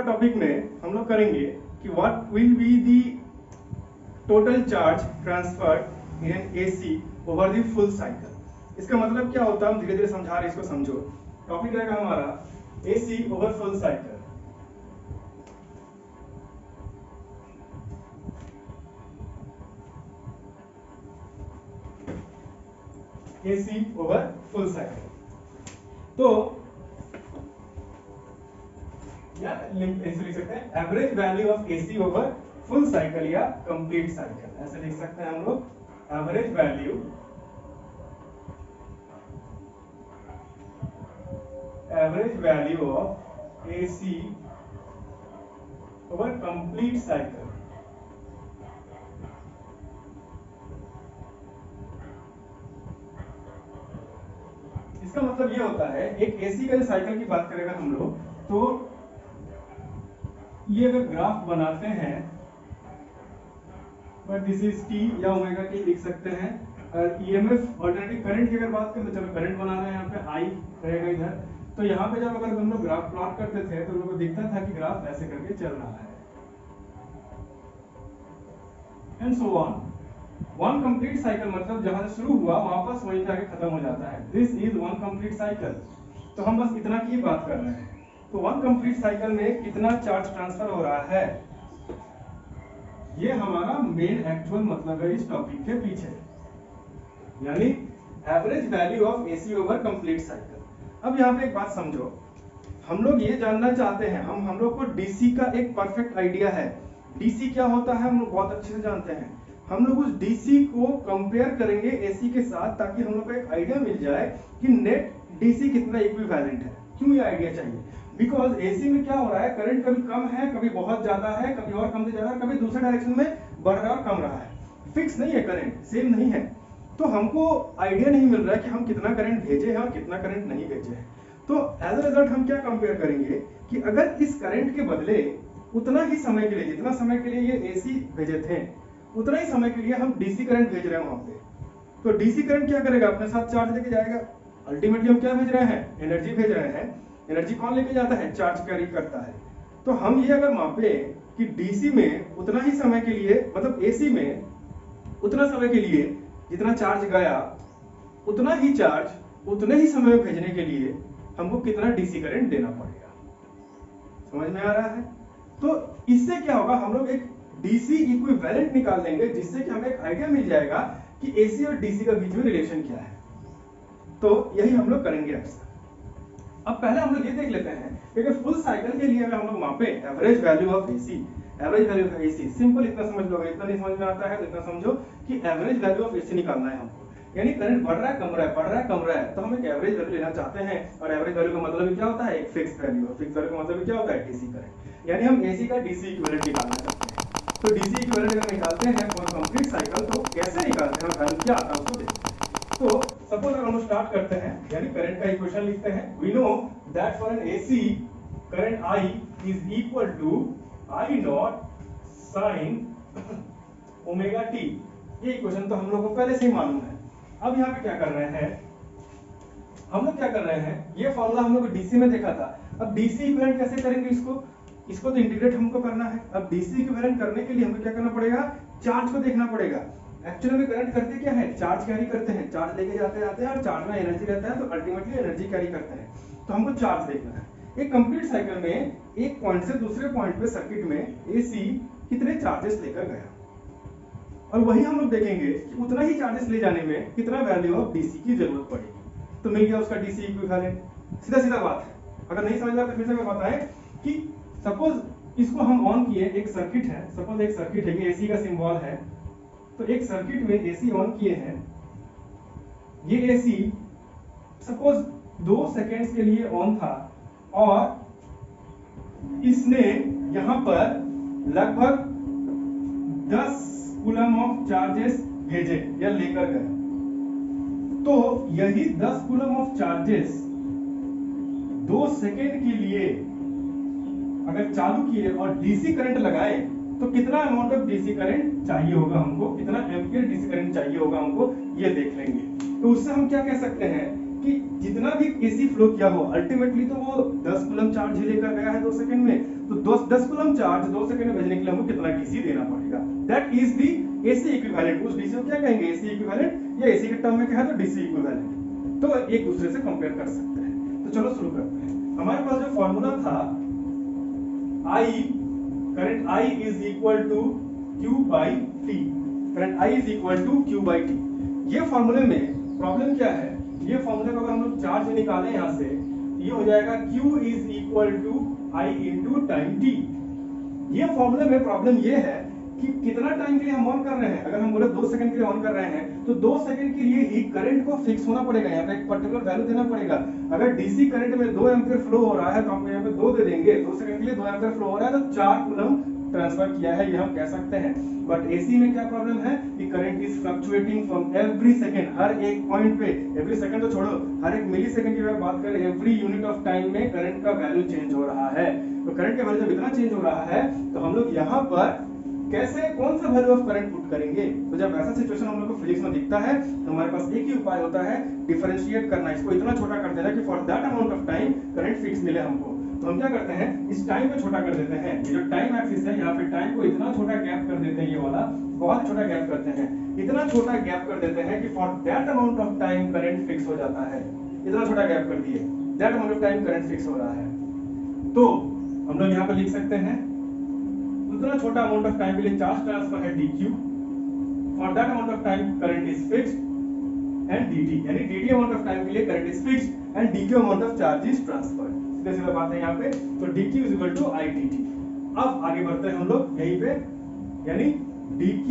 Topic में हम लोग करेंगे कि what will be the total charge transfer in AC over the full cycle. इसका मतलब क्या होता है, हम धीरे धीरे समझा रहे, इसको समझो। टॉपिक रहेगा हमारा AC over full cycle. AC over full cycle. तो या ऐसे लिख सकते हैं average value of AC over full cycle या कंप्लीट साइकिल, ऐसे लिख सकते हैं हम लोग। Average value of AC over complete cycle. इसका मतलब ये होता है, एक एसी का साइकिल की बात करें हम लोग, तो ये अगर ग्राफ बनाते हैं, बट दिस इज टी या ओमेगा टी लिख सकते हैं। और ईएमएफ ऑल्टरनेटिव करंट की अगर बात करें, तो चलो करंट बना रहे हैं, यहाँ पे आई रहेगा इधर। तो यहाँ पे जब अगर हम लोग ग्राफ प्लॉट करते थे तो लोगों को दिखता था कि ग्राफ ऐसे करके चल रहा है, and so on. One complete cycle मतलब जहां से शुरू हुआ वापस वहीं जाके खत्म हो जाता है। This is one complete cycle. तो हम बस इतना की बात कर रहे हैं। तो वन कंप्लीट साइकिल में कितना चार्ज ट्रांसफर हो रहा है, ये हमारा मेन एक्चुअल मतलब है इस टॉपिक के पीछे, यानी average value of AC over complete cycle. अब यहाँ पे एक बात समझो, हम लोग ये जानना चाहते हैं, हम लोग को डीसी का एक परफेक्ट आइडिया है। डीसी क्या होता है हम लोग बहुत अच्छे से जानते हैं। हम लोग उस डीसी को कंपेयर करेंगे एसी के साथ, ताकि हम लोग को एक आइडिया मिल जाए कि नेट डीसी कितना इक्विवेलेंट है। क्यों ये आइडिया चाहिए? बिकॉज एसी में क्या हो रहा है, करंट कभी कम है, कभी बहुत ज्यादा है, कभी और कम से ज्यादा, कभी दूसरे डायरेक्शन में बढ़ रहा और कम रहा है। फिक्स नहीं है, करंट सेम नहीं है। तो हमको आइडिया नहीं मिल रहा है कि हम कितना करंट भेजे हैं और कितना करंट नहीं भेजे हैं। तो एज अ रिजल्ट हम क्या कंपेयर करेंगे कि अगर इस करंट के बदले उतना ही समय के लिए, जितना समय के लिए ये एसी भेजे थे, उतना ही समय के लिए हम डीसी करंट भेज रहे हैं वहां पे, तो डीसी करंट क्या करेगा, अपने साथ चार्ज लेके जाएगा। अल्टीमेटली हम क्या भेज रहे हैं, एनर्जी भेज रहे हैं। एनर्जी कौन लेके जाता है, चार्ज कैरी करता है। तो हम ये अगर मापे कि डीसी में उतना ही समय के लिए, मतलब एसी में उतना समय के लिए जितना चार्ज गया, उतना ही चार्ज उतने ही समय में भेजने के लिए हमको कितना डीसी करंट देना पड़ेगा। समझ में आ रहा है? तो इससे क्या होगा, हम लोग एक डीसी इक्विवेलेंट निकाल लेंगे, जिससे कि हमें एक आइडिया मिल जाएगा कि एसी और डीसी का बीच में रिलेशन क्या है। तो यही हम लोग करेंगे अक्सर। अब पहले हम लोग ये देख लेते हैं कि अगर फुल साइकिल के लिए अगर हम लोग मापे average value of AC, average value of AC, simple इतना समझ लो। इतना नहीं समझ में आता है तो इतना समझो कि एवरेज वैल्यू ऑफ एसी निकालना है हमको, यानी करंट बढ़ रहा है कम रहा है, बढ़ रहा है कम रहा है, तो हम एक एवरेज वैल्यू लेना चाहते हैं। और एवरेज वैल्यू का मतलब क्या होता है, एक फिक्स वैल्यू। और फिक्स वैल्यू का मतलब क्या होता है, डीसी करंट, यानी हम एसी का डीसी इक्विवेलेंट निकालना चाहते हैं। तो डीसी इक्विवेलेंट अगर निकालते हैं फॉर कंप्लीट साइकिल, तो कैसे निकालते हैं, वैल्यू क्या आता है उसको देखते हैं। तो सपोज अगर हम स्टार्ट करते हैं, यानी करंट का इक्वेशन लिखते हैं। We know that for an AC current I is equal to I not sine omega T. ये इक्वेशन तो हम लोग को पहले से ही मालूम है। अब यहाँ पे क्या कर रहे हैं हम लोग, क्या कर रहे हैं, ये फॉर्मूला हम लोग डीसी में देखा था। अब डीसी इक्विवेलेंट कैसे करेंगे, इसको तो इंटीग्रेट हमको करना है। अब डीसी इक्विवेलेंट करने के लिए हमें क्या करना पड़ेगा, चार्ज को देखना पड़ेगा। एक्चुअली में करंट करते क्या है, चार्ज कैरी करते हैं, चार्ज लेके जाते हैं और चार्ज में एनर्जी रहता है, तो अल्टीमेटली एनर्जी कैरी करते हैं। तो हमको चार्ज देखना है। एक कंप्लीट साइकिल में एक पॉइंट से दूसरे पॉइंट पे सर्किट में एसी कितने चार्जेस लेकर गया, और वही हम लोग देखेंगे कि उतना ही चार्जेस ले जाने में कितना वैल्यू ऑफ डीसी की जरूरत पड़ेगी। तो मिल गया उसका डीसी इक्विवेलेंट। सीधा सीधा बात है। अगर नहीं समझ में तो फिर से मैं बताएं कि सपोज इसको हम ऑन किए, एक सर्किट है, सपोज एक सर्किट है, ये एसी का सिंबल है। तो एक सर्किट में एसी ऑन किए हैं, ये एसी सपोज 2 सेकेंड्स के लिए ऑन था, और इसने यहां पर लगभग 10 कूलम ऑफ चार्जेस भेजे या लेकर गए। तो यही 10 कूलम ऑफ चार्जेस 2 सेकेंड के लिए अगर चालू किए और डीसी करंट लगाए, तो कितना अमाउंट ऑफ डीसी करंट चाहिए होगा हमको, कितना एम्पियर डीसी करंट चाहिए होगा हमको, ये देख लेंगे। तो उससे हम क्या कह सकते हैं कि जितना भी एसी फ्लो किया हो अल्टीमेटली तो वो 10 कूलम चार्ज लेकर गया है 2 सेकंड में, तो 10 कूलम चार्ज 2 सेकंड में भेजने के लिए हमको कितना डीसी देना पड़ेगा। That is the AC equivalent. उस डीसी को क्या कहेंगे, एसी इक्विवेलेंट, या एसी के टर्म में क्या है तो डीसी इक्विवेलेंट। तो एक दूसरे से कंपेयर कर सकते हैं। तो चलो शुरू करते हैं। हमारे पास जो फॉर्मूला था I, current I is equal to Q by T, current I is equal to Q by T। ये फॉर्मूले में प्रॉब्लम क्या है, ये फॉर्मूले को अगर हम लोग चार्ज निकालें यहाँ से, ये हो जाएगा Q is equal to I into time T। ये फॉर्मूले में प्रॉब्लम ये है कि कितना टाइम के लिए हम ऑन कर रहे हैं। अगर हम बोले 2 सेकंड के लिए ऑन कर रहे हैं तो 2 सेकंड के लिए ही करंट को फिक्स होना पड़ेगा, यहाँ पे एक पर्टिकुलर वैल्यू देना पड़ेगा। अगर डीसी करंट में 2 एम्पीयर फ्लो हो रहा है तो हम यहाँ पे 2 दे देंगे। 2 सेकंड के लिए 2 एम्पीयर फ्लो हो रहा है तो 4 कूलम ट्रांसफर किया है, ये हम कह सकते हैं। बट एसी में क्या प्रॉब्लम है कि current is fluctuating from every second, हर एक पॉइंट पे, एवरी सेकंड तो छोड़ो, हर एक मिली सेकंड की अगर बात करें, एवरी यूनिट ऑफ टाइम में करंट का वैल्यू चेंज हो रहा है। तो करंट का वैल्यू जब इतना चेंज हो रहा है तो हम लोग यहाँ पर कैसे कौन सा वैल्यू ऑफ करंट पुट करेंगे। तो जब ऐसा सिचुएशन हम लोग को फिजिक्स में दिखता है तो हमारे पास एक ही उपाय होता है, डिफरेंशिएट करना, इसको इतना छोटा कर देना कि for that amount of time current fix मिले हमको। तो हम क्या करते हैं, इस टाइम को छोटा कर देते हैं। ये जो टाइम एक्सिस है यहाँ पे टाइम को इतना छोटा गैप कर देते हैं, ये वाला बहुत छोटा गैप करते हैं, इतना छोटा गैप कर देते हैं कि for that amount of time current fix हो जाता है। इतना छोटा गैप कर दिए, that amount of time current fix हो रहा है। तो हम लोग यहाँ पे लिख सकते हैं उतना छोटा अमाउंट ऑफ टाइम के लिए चार्ज ट्रांसफर है dq, for that amount of time current is fixed, and dt, यानी dt अमाउंट ऑफ टाइम के लिए current is fixed and dq amount of charge is transferred. सीधे सीधा बात है यहाँ पे। तो dq is equal to I dt। अब आगे बढ़ते हैं हम लोग यहीं पे, यानी dq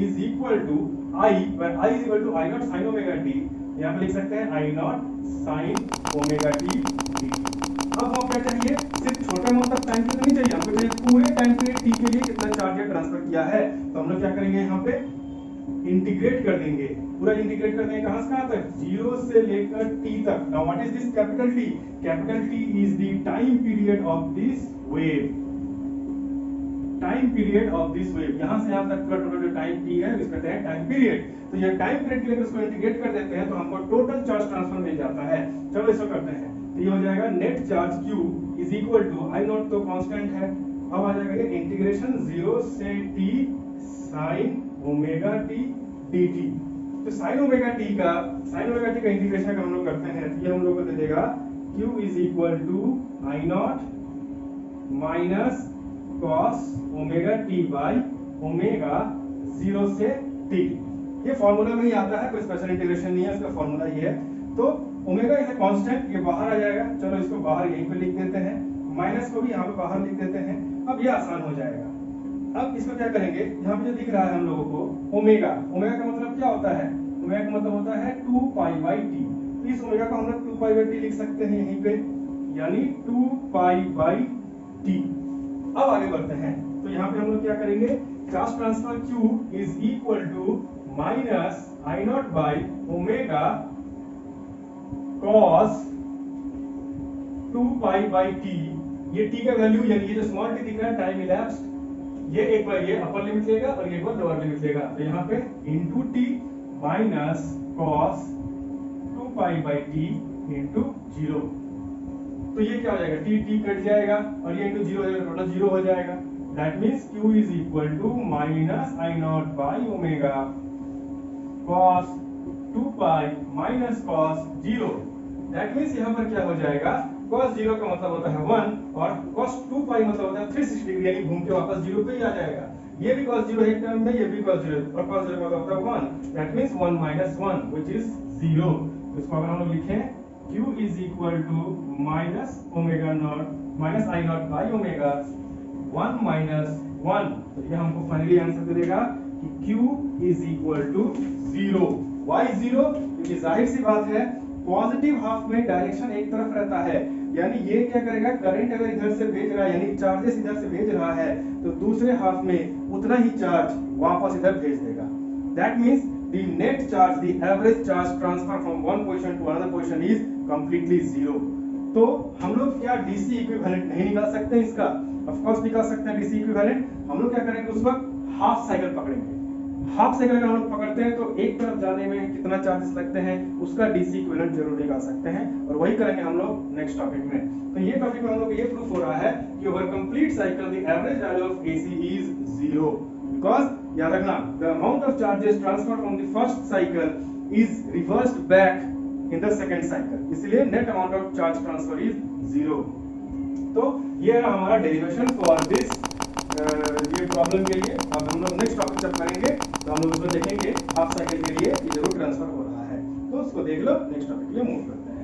is equal to I, where I is equal to I not sin omega t, यहाँ पे लिख सकते हैं I not sin omega t dt। अब हम क्या चाहिए, सिर्फ छोटे अमाउंट ऑफ टाइम के लिए नहीं चाहिए, हमको चाहिए पूरे टाइम पीरियड t के लिए कितना चार्ज ट्रांसफर किया है। तो हम लोग क्या करेंगे, यहाँ पे इंटीग्रेट कर देंगे, पूरा इंटीग्रेट कर देंगे कहां से कहां तक, 0 से लेकर t तक। Now what is this capital T? Capital T is the time period of this wave, time period of this wave. यहां से यहां तक का टोटल टाइम t है, इसका कहते हैं टाइम पीरियड। तो ये टाइम पीरियड के लिए इसको इंटीग्रेट कर देते हैं तो हमको टोटल चार्ज ट्रांसफर मिल जाता है। चलो इसको करते हैं। तो ये हो जाएगा net charge q is equal to I not तो कांस्टेंट है, अब आ जाएगा ये इंटीग्रेशन 0 से t sin omega t dt। तो sin ओमेगा t का इंटीग्रेशन अगर हम लोग करते हैं तो ये हम लोग को दे देगा q is equal to I not minus cos omega t by omega 0 से t। ये फॉर्मूला में ही आता है, कोई स्पेशल इंटीग्रेशन नहीं है, इसका फॉर्मूला ये है। तो ओमेगा इज अ कांस्टेंट, ये बाहर आ जाएगा। चलो इसको बाहर यहीं पे लिख देते हैं, माइनस को भी यहाँ पे बाहर लिख देते हैं। अब ये आसान हो जाएगा। अब इसको क्या करेंगे, यहाँ पे जो दिख रहा है हम लोगों को ओमेगा, ओमेगा का मतलब क्या होता है, ओमेगा का मतलब होता है 2 पाई बाई टी। तो इस ओमेगा को हम लोग 2 पाई बाई टी लिख सकते हैं यहीं पे, यानी 2 पाई बाई टी। अब आगे बढ़ते हैं, तो यहाँ पे हम लोग क्या करेंगे, charge transfer Q is equal to minus I not by omega cos 2 pi by t। ये t का वैल्यू, यानी ये जो स्मॉल t दिख रहा है टाइम इलैप्स्ड, ये एक बार ये अपर लिमिट लेगा और ये एक बार लोअर लिमिट लेगा। तो यहाँ पे into t minus cos 2 pi by t into 0। तो ये क्या हो जाएगा, t कट जाएगा और ये इनटू 0 हो जाएगा, टोटल 0 हो जाएगा। That means q is equal to minus I not by omega cos 2 pi minus cos 0। That means यहाँ पर क्या हो जाएगा, cos 0 का मतलब होता है 1 और cos 2 पाई मतलब होता है 360 डिग्री, यानी घूम के वापस 0 पे ही आ जाएगा। ये भी cos 0 एक टर्म में, ये भी cos 0, और cos 0 का मतलब होता है 1। That means 1 minus 1 which is 0। इसको अगर हम लोग लिखें q is equal to minus omega not minus I not by omega 1 minus 1, तो ये हमको फाइनली आंसर दे देगा कि q is equal to 0। why 0? क्योंकि जाहिर सी बात है पॉजिटिव हाफ में डायरेक्शन एक तरफ रहता है, यानी ये क्या करेगा, करंट अगर इधर से भेज रहा है, यानी चार्जेस इधर से भेज रहा है, तो दूसरे हाफ में उतना ही चार्ज वापस इधर भेज देगा। That means the net charge, the average charge transfer from one position to another position is completely 0। तो हम लोग क्या डीसी इक्विवेलेंट नहीं निकाल सकते इसका? ऑफ कोर्स निकाल सकते हैं डीसी इक्विवेलेंट। हम लोग क्या करेंगे, उस वक्त हाफ साइकिल पकड़ेंगे। हाफ साइकिल अगर हम लोग पकड़ते हैं तो एक तरफ जाने में कितना चार्जेस लगते हैं उसका डीसी इक्विवेलेंट जरूर निकाल सकते हैं, और वही करेंगे हम लोग नेक्स्ट टॉपिक में। तो ये टॉपिक में हम लोग ये प्रूफ हो रहा है कि over complete cycle the average value of AC is 0, because याद रखना the amount of charges transferred from the first cycle is reversed back in the second cycle, इसलिए net amount of charge transfer is 0। तो ये है हमारा derivation for this ये problem के लिए। अब हम लोग नेक्स्ट टॉपिक जब करेंगे तो हम लोग उसको देखेंगे हाफ साइकिल के लिए ये जरूर ट्रांसफर हो रहा है, तो उसको देख लो। नेक्स्ट टॉपिक के लिए मूव करते हैं।